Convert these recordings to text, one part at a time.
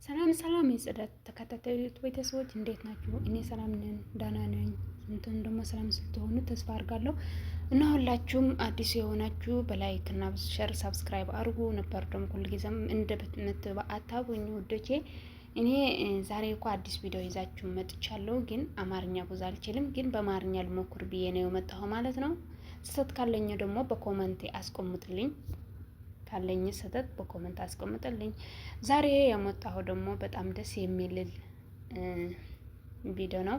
ሰላም ሰላም የጽዳት ተከታታዮች ቤተሰቦች እንዴት ናችሁ? እኔ ሰላም ነኝ፣ ደህና ነኝ። እንትን ደግሞ ሰላም ስትሆኑ ተስፋ አድርጋለሁ እና ሁላችሁም አዲስ የሆናችሁ በላይክ እና ሸር ሳብስክራይብ አድርጉ። ነበር ደግሞ ሁልጊዜም እንደ በትነት አታቡኝ ውዶቼ። እኔ ዛሬ እኮ አዲስ ቪዲዮ ይዛችሁ መጥቻለሁ፣ ግን አማርኛ ብዙ አልችልም፣ ግን በአማርኛ ልሞክር ብዬ ነው የመጣሁ ማለት ነው። ስህተት ካለኝ ደግሞ በኮመንት አስቀምጡልኝ። ካለኝ ስህተት በኮመንት አስቀምጥልኝ። ዛሬ የመጣሁ ደግሞ በጣም ደስ የሚል ቪዲዮ ነው።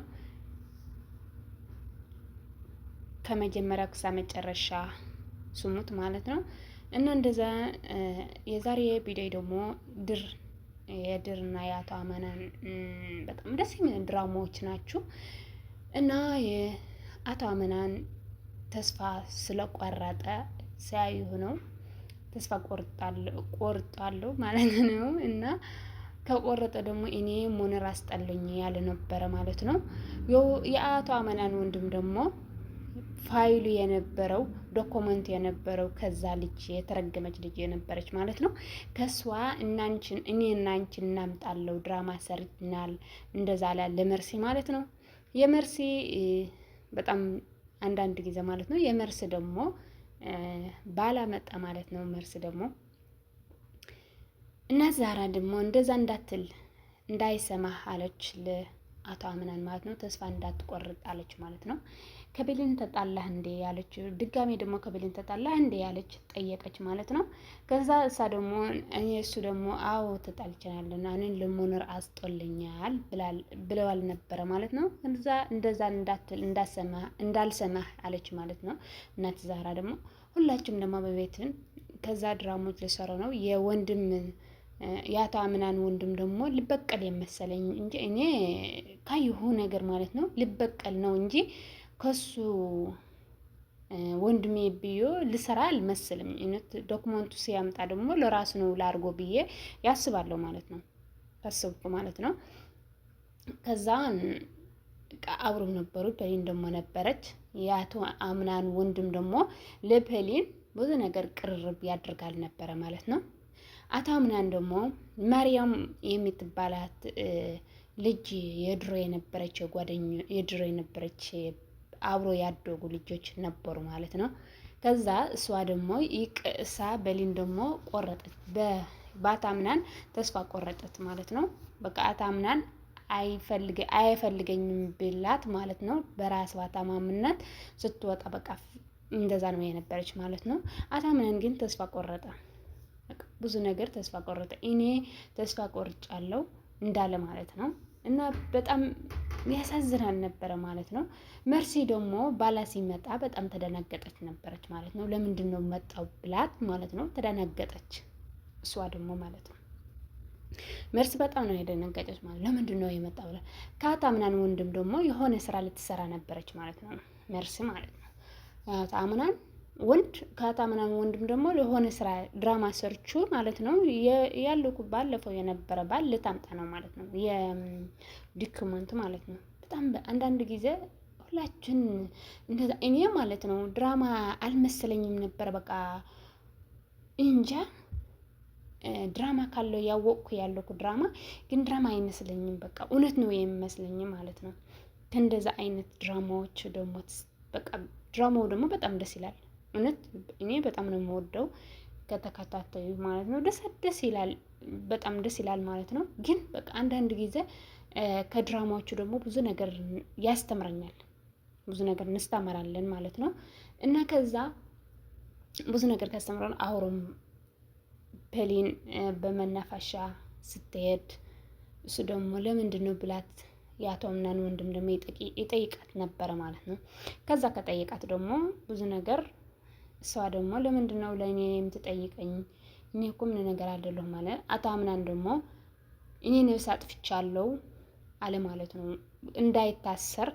ከመጀመሪያ እስከ መጨረሻ ስሙት ማለት ነው። እና እንደዛ የዛሬ ቪዲዮ ደግሞ የድርና የአቶ አመናን በጣም ደስ የሚል ድራማዎች ናቸው። እና የአቶ አመናን ተስፋ ስለቆረጠ ሲያዩ ነው ተስፋ ቆርጣለሁ ማለት ነው። እና ከቆረጠ ደግሞ እኔ ሞነር አስጠልኝ ያለ ነበረ ማለት ነው። የአቶ አመናን ወንድም ደግሞ ፋይሉ የነበረው ዶክመንት የነበረው ከዛ ልጅ የተረገመች ልጅ የነበረች ማለት ነው። ከሷ እኔ እና አንቺን እናምጣለው ድራማ ሰርተናል እንደዛ ላለ ለመርሲ ማለት ነው። የመርሲ በጣም አንዳንድ ጊዜ ማለት ነው የመርሲ ደግሞ ባላመጣ ማለት ነው። መርስ ደግሞ እና ዛራ ደግሞ እንደዛ እንዳትል እንዳይሰማህ አለች ለአቶ አምናን ማለት ነው። ተስፋ እንዳትቆርጥ አለች ማለት ነው። ከቤሊን ተጣላህ እንዴ ያለች ድጋሜ ደግሞ ከቤሊን ተጣላህ እንዴ ያለች ጠየቀች ማለት ነው። ከዛ እሱ ደግሞ አዎ ተጣልቻለሁና እኔን ለሞነር አስጦልኛል ብለዋል ነበረ ማለት ነው። እንደዛ እንዳትል እንዳልሰማህ አለች ማለት ነው። እናት ዛራ ደግሞ ሁላችሁም ደግሞ በቤትን ከዛ ድራሞች ሊሰሩ ነው። የአቶ አምናን ወንድም ደግሞ ልበቀል የመሰለኝ እንጂ እኔ ካየሁ ነገር ማለት ነው ልበቀል ነው እንጂ ከሱ ወንድሜ ብዮ ልሰራ አልመስልም። እነት ዶክመንቱ ሲያምጣ ደግሞ ለራሱ ነው ላርጎ ብዬ ያስባለሁ ማለት ነው። ታስብኩ ማለት ነው። ከዛ አብሮ ነበሩ። ፔሊን ደግሞ ነበረች። የአቶ አምናን ወንድም ደግሞ ለፔሊን ብዙ ነገር ቅርርብ ያደርጋል ነበረ ማለት ነው። አቶ አምናን ደግሞ ማርያም የምትባላት ልጅ የድሮ የነበረች አብሮ ያደጉ ልጆች ነበሩ ማለት ነው። ከዛ እሷ ደግሞ ይቅሳ በሊን ደግሞ ቆረጠች። በአቶ አምናን ተስፋ ቆረጠት ማለት ነው። በቃ አቶ አምናን አይፈልገኝም ብላት ማለት ነው። በራስ ተማምነት ስትወጣ በቃ እንደዛ ነው የነበረች ማለት ነው። አቶ አምናን ግን ተስፋ ቆረጠ። ብዙ ነገር ተስፋ ቆረጠ። እኔ ተስፋ ቆርጫለሁ እንዳለ ማለት ነው። እና በጣም ያሳዝናል ነበረ ማለት ነው። መርሲ ደግሞ ባላ ሲመጣ በጣም ተደናገጠች ነበረች ማለት ነው። ለምንድን ነው መጣው ብላት ማለት ነው ተደናገጠች። እሷ ደግሞ ማለት ነው መርሲ በጣም ነው የደነገጠች ማለት ነው። ለምንድን ነው የመጣው ብላ ከአቶ አምናን ወንድም ደግሞ የሆነ ስራ ልትሰራ ነበረች ማለት ነው። መርሲ ማለት ነው አቶ አምናን ወንድ ከአቶ አምናን ወንድም ደግሞ ለሆነ ስራ ድራማ ሰርቹ ማለት ነው። ያለኩ ባለፈው የነበረ ባል ልታምጣ ነው ማለት ነው። የዶክመንት ማለት ነው። በጣም አንዳንድ ጊዜ ሁላችን እንደዛ እኔ ማለት ነው ድራማ አልመሰለኝም ነበር። በቃ እንጃ ድራማ ካለው ያለኩ ድራማ ግን ድራማ አይመስለኝም። በቃ እውነት ነው የሚመስለኝ ማለት ነው። ከእንደዛ አይነት ድራማዎች ደግሞ በቃ ድራማው ደግሞ በጣም ደስ ይላል። እውነት እኔ በጣም ነው የምወደው ከተከታተዩ ማለት ነው። ደስ ይላል፣ በጣም ደስ ይላል ማለት ነው። ግን በቃ አንዳንድ ጊዜ ከድራማዎቹ ደግሞ ብዙ ነገር ያስተምረኛል፣ ብዙ ነገር እንስተምራለን ማለት ነው። እና ከዛ ብዙ ነገር ካስተምረን አውሮም ፔሊን በመናፈሻ ስትሄድ እሱ ደግሞ ለምንድን ነው ብላት የአቶ አምናን ወንድም ደግሞ ይጠይቃት ነበረ ማለት ነው። ከዛ ከጠይቃት ደግሞ ብዙ ነገር እሷ ደግሞ ለምንድን ነው ለእኔ የምትጠይቀኝ? እኔ እኮ ምን ነገር አይደለሁም ማለት አቶ አምናን ደግሞ እኔ ነፍስ አጥፍቻለሁ አለ ማለት ነው። እንዳይታሰር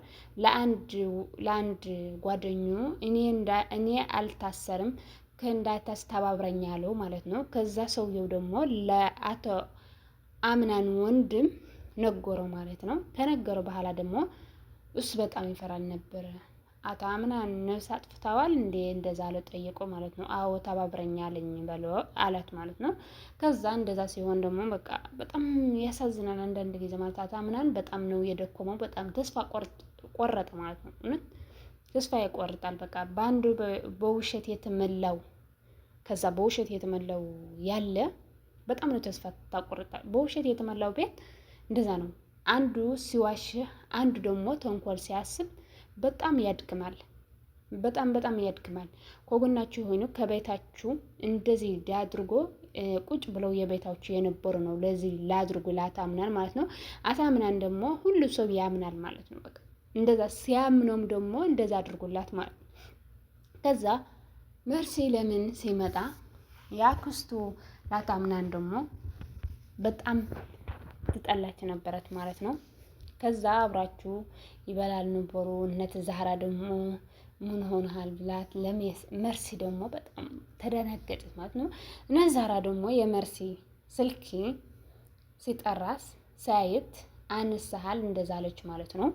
ለአንድ ጓደኙ እኔ አልታሰርም ከእንዳይታስ ተባብረኛለሁ ማለት ነው። ከዛ ሰውየው ደግሞ ለአቶ አምናን ወንድም ነገረው ማለት ነው። ከነገረው በኋላ ደግሞ እሱ በጣም ይፈራል ነበር። አቶ አምናን ነፍስ አጥፍተዋል እንዴ እንደዛ አለ ጠየቆ ማለት ነው። አዎ ተባብረኛለኝ በሎ አላት ማለት ነው። ከዛ እንደዛ ሲሆን ደግሞ በቃ በጣም ያሳዝናል አንዳንድ ጊዜ ማለት አቶ አምናን በጣም ነው የደከመው። በጣም ተስፋ ቆረጠ ማለት ነው። እውነት ተስፋ ያቆርጣል። በቃ በአንዱ በውሸት የተመላው ከዛ በውሸት የተመላው ያለ በጣም ነው ተስፋ ታቆርጣል። በውሸት የተመላው ቤት እንደዛ ነው። አንዱ ሲዋሽህ፣ አንዱ ደግሞ ተንኮል ሲያስብ በጣም ያድክማል። በጣም ያድክማል። ከጎናችሁ ሆኖ ከቤታችሁ እንደዚህ ሊያድርጎ ቁጭ ብለው የቤታችሁ የነበሩ ነው ለዚህ ላድርጉ ላታምናል ማለት ነው። አታምናን ደግሞ ሁሉ ሰው ያምናል ማለት ነው። በቃ እንደዛ ሲያምነውም ደግሞ እንደዛ አድርጎላት ማለት ነው። ከዛ መርሲ ለምን ሲመጣ ያክስቱ ላታምናን ደግሞ በጣም ትጠላች ነበረት ማለት ነው። ከዛ አብራችሁ ይበላል ነበሩ። እነት ዛህራ ደግሞ ምን ሆነሃል ብላት ለመርሲ ደግሞ በጣም ተደናገጠች ማለት ነው። እነት ዛህራ ደግሞ የመርሲ ስልክ ሲጠራስ ሳይት አንስሃል እንደዛ አለች ማለት ነው።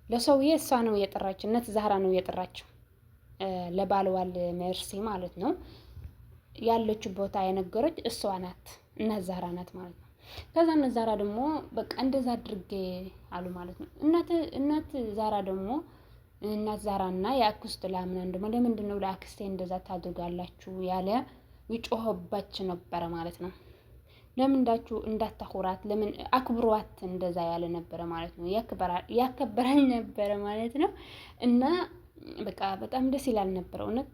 ለሰውዬ እሷ ነው የጠራች፣ እነት ዛህራ ነው የጠራችው ለባልዋል መርሲ ማለት ነው። ያለችው ቦታ የነገረች እሷ ናት፣ እነት ዛህራ ናት ማለት ነው። ከዛ እነት ዛህራ ደግሞ በቃ እንደዛ አድርጌ አሉ ማለት ነው። እናት ዛህራ ደግሞ እናት ዛህራና የአክስቱ ላምናን ደግሞ ለምንድን ነው ለአክስቴ እንደዛ ታድርጋላችሁ ያለ ይጮህባች ነበረ ማለት ነው። ለምንዳችሁ እንዳታኩራት ለምን አክብሯት እንደዛ ያለ ነበረ ማለት ነው። ያከበራል ነበረ ማለት ነው። እና በቃ በጣም ደስ ይላል ነበረ እውነት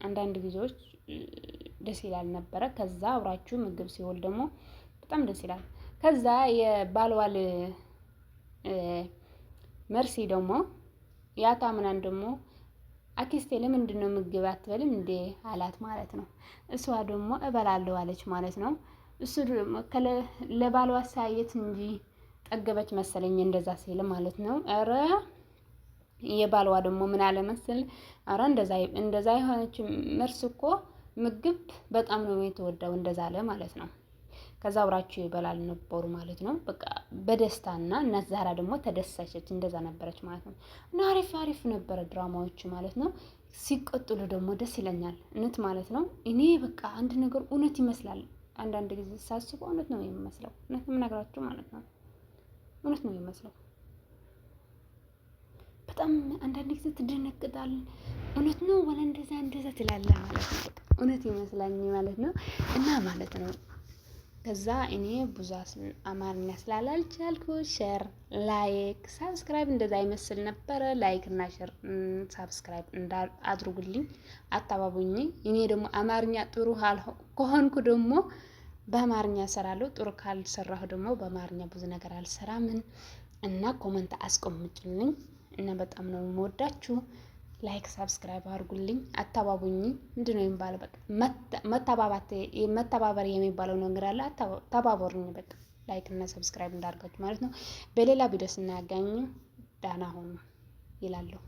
አንዳንድ ጊዜዎች ደስ ይላል ነበረ። ከዛ አብራችሁ ምግብ ሲወል ደግሞ በጣም ደስ ይላል። ከዛ የባልዋል መርሲ ደግሞ ያታምናን ደግሞ አክስቴ ለምንድን ነው ምግብ አትበልም እንዴ አላት ማለት ነው። እሷ ደግሞ እበላለሁ አለች ማለት ነው። እሱ ደግሞ ለባልዋ ሳየት እንጂ ጠገበች መሰለኝ እንደዛ ሲል ማለት ነው። ኧረ የባልዋ ደግሞ ምን አለ መሰል ኧረ እንደዛ የሆነች መርስ እኮ ምግብ በጣም ነው የተወደው እንደዛ አለ ማለት ነው። ከዛ አብራችሁ ይበላል ነበሩ ማለት ነው። በቃ በደስታና እናት ዛህራ ደግሞ ተደሳቸች እንደዛ ነበረች ማለት ነው። እና አሪፍ ነበረ ድራማዎች ማለት ነው። ሲቀጥሉ ደግሞ ደስ ይለኛል እውነት ማለት ነው። እኔ በቃ አንድ ነገር እውነት ይመስላል አንዳንድ ጊዜ ሳስበው እውነት ነው የሚመስለው። እውነት የምነግራችሁ ማለት ነው። እውነት ነው የሚመስለው። በጣም አንዳንድ ጊዜ ትደነቅጣል። እውነት ነው ወላ እንደዛ ትላለህ ማለት ነው። እውነት ይመስላኝ ማለት ነው። እና ማለት ነው ከዛ እኔ ብዙ አማርኛ ስላላልቻልኩ ሼር፣ ላይክ፣ ሳብስክራይብ እንደዛ ይመስል ነበረ። ላይክ እና ሼር ሳብስክራይብ አድርጉልኝ፣ አታባቡኝ። እኔ ደግሞ አማርኛ ጥሩ ከሆንኩ ደግሞ በአማርኛ እሰራለሁ። ጥሩ ካልሰራሁ ደግሞ በአማርኛ ብዙ ነገር አልሰራም እና ኮመንት አስቀምጡልኝ እና በጣም ነው የምወዳችሁ። ላይክ ሳብስክራይብ አድርጉልኝ፣ አታባቡኝ። ምንድነው የሚባለው? በቃ መተባበር የሚባለው ነገር አለ። ተባበሩኝ በቃ ላይክ እና ሰብስክራይብ እንዳርጋችሁ ማለት ነው። በሌላ ቪዲዮ ስናገኝ ዳና ሆኑ ይላለሁ።